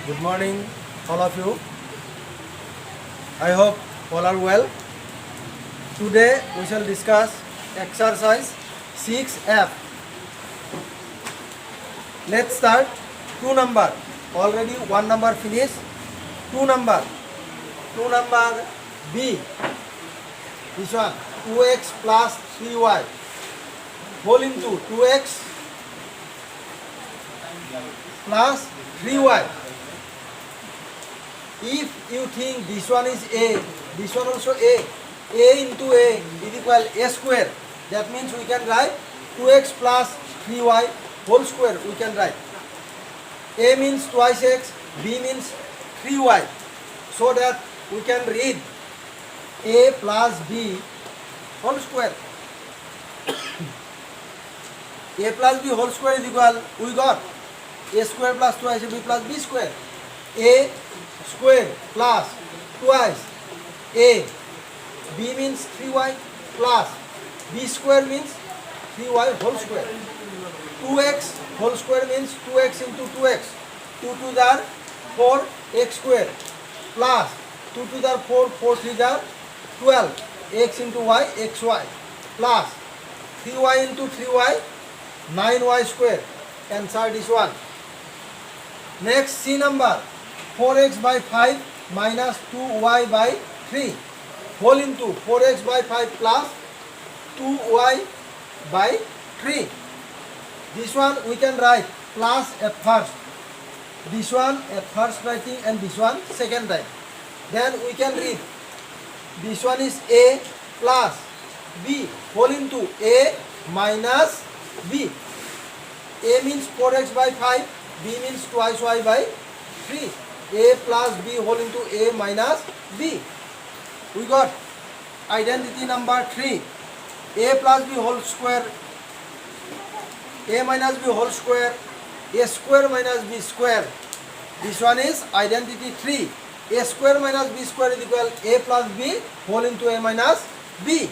Good morning, all of you. I hope all are well. Today we shall discuss exercise 6F. Let's start. 2 number. Already 1 number finished. 2 number. 2 number B. This one. 2x plus 3y whole into 2x plus 3y. If you think this one is A, this one also A into A is equal A square. That means we can write 2x plus 3y whole square we can write. A means twice x, B means 3y. So that we can read A plus B whole square. A plus B whole square is equal, we got A square plus twice B plus B square. A square plus twice A. B means 3y plus B square means 3y whole square. 2x whole square means 2x into 2x. 2 to the 4 x square plus 2 to the 4, 4 to the 12 x into y, xy plus 3y into 3y, 9y square. Answer this one. Next, C number. 4x by 5 minus 2y by 3 whole into 4x by 5 plus 2y by 3. This one we can write plus at first. This one at first writing and this one second time. Then we can read this one is A plus B whole into A minus B. A means 4x by 5, B means twice y by 3. A plus B whole into A minus B. We got identity number 3. A plus B whole square, A minus B whole square, A square minus B square. This one is identity 3. A square minus B square is equal A plus B whole into A minus B.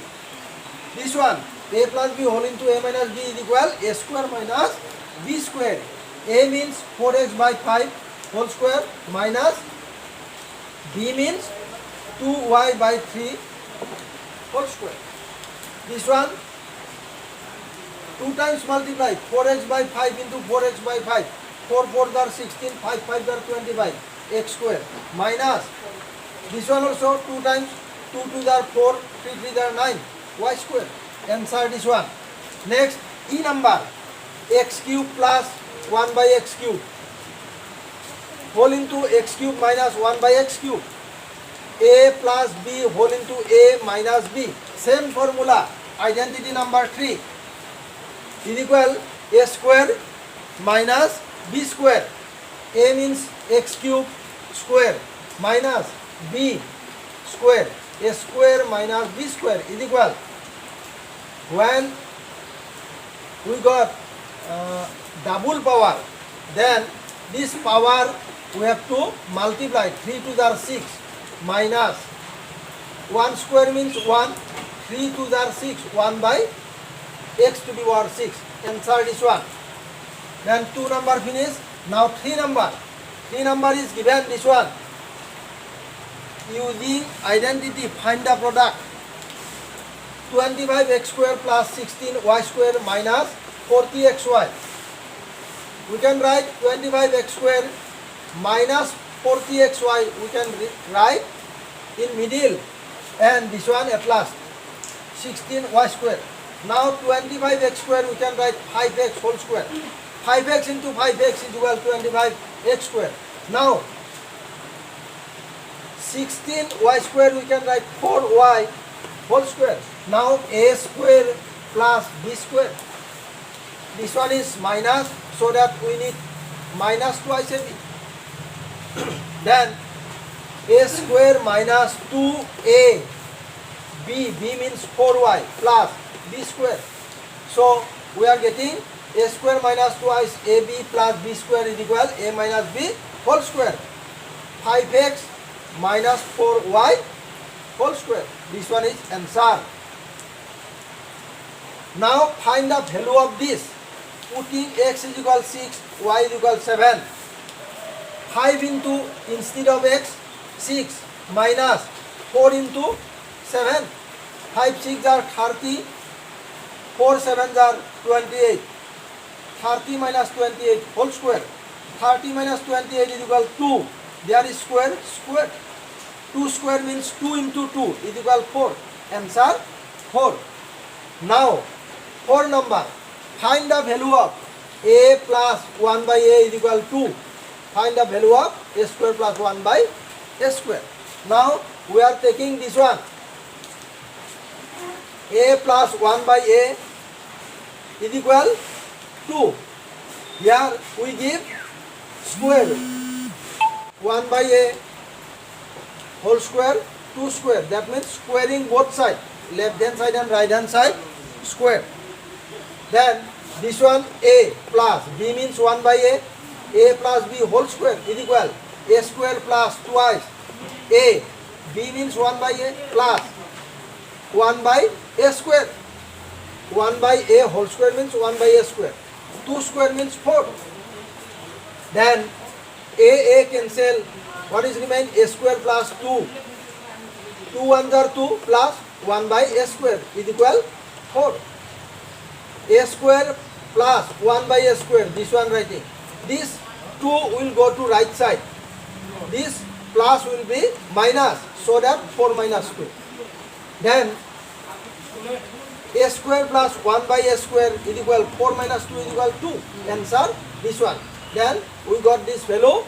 This one, A plus B whole into A minus B is equal A square minus B square. A means 4x by 5 whole square minus B means 2y by 3 whole square. This one 2 times multiply 4x by 5 into 4x by 5. 4 4 are 16, 5 5 are 25 x square minus this one also 2 times 2 2 are 4, 3 3 are 9 y square. Answer this one. Next, E number. X cube plus 1 by x cube whole into x cube minus 1 by x cube. A plus B whole into A minus B. Same formula. Identity number 3 is equal A square minus B square. A means x cube square minus B square. A square minus B square is equal. When we got double power, then this power we have to multiply 3 to the 6 minus 1 square means 1, 3 to the 6, 1 by x to the power 6. Answer this one. Then 2 number finish. Now 3 number. 3 number is given this one. Using identity, find the product. 25x square plus 16y square minus 40xy. We can write 25x square minus 40xy. We can write in middle and this one at last 16y square. Now 25x square we can write 5x whole square. 5x into 5x is equal to 25x square. Now 16y square we can write 4y whole square. Now A square plus B square. This one is minus, so that we need minus twice a B. Then A square minus 2A B means 4y plus B square. So we are getting A square minus twice AB plus B square is equal A minus B whole square. 5x minus 4y whole square. This one is answer. Now find the value of this. Putting x is equal 6, y is equal 7. 5 into instead of x 6 minus 4 into 7. 5 6 are 30, 4 7 are 28. 30 minus 28 whole square. 30 minus 28 is equal to 2. There is square, square. 2 square means 2 into 2 is equal 4. Answer 4. Now, 4 number. Find the value of a plus 1 by a is equal to. Find the value of a square plus 1 by a square. Now, we are taking this one. A plus 1 by a is equal 2. Here we give square 1 by a whole square 2 square. That means squaring both sides, left hand side and right hand side square. Then this one a plus b means 1 by a plus b whole square is equal a square plus twice a, b means 1 by a plus 1 by a square. 1 by a whole square means 1 by a square. 2 square means 4. Then a cancel. What is remain? A square plus 2. 2 ones are 2 plus 1 by a square is equal 4. A square plus 1 by a square. This one writing. This 2 will go to right side. This plus will be minus. So that 4 minus 2. Then a square plus 1 by a square is equal 4 minus 2 is equal 2. Answer this one. Then we got this value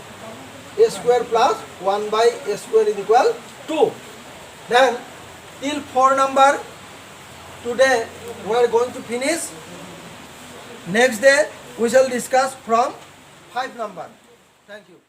a square plus 1 by a square is equal 2. Then till 4 number today we are going to finish. Next day we shall discuss from 5 number. Thank you.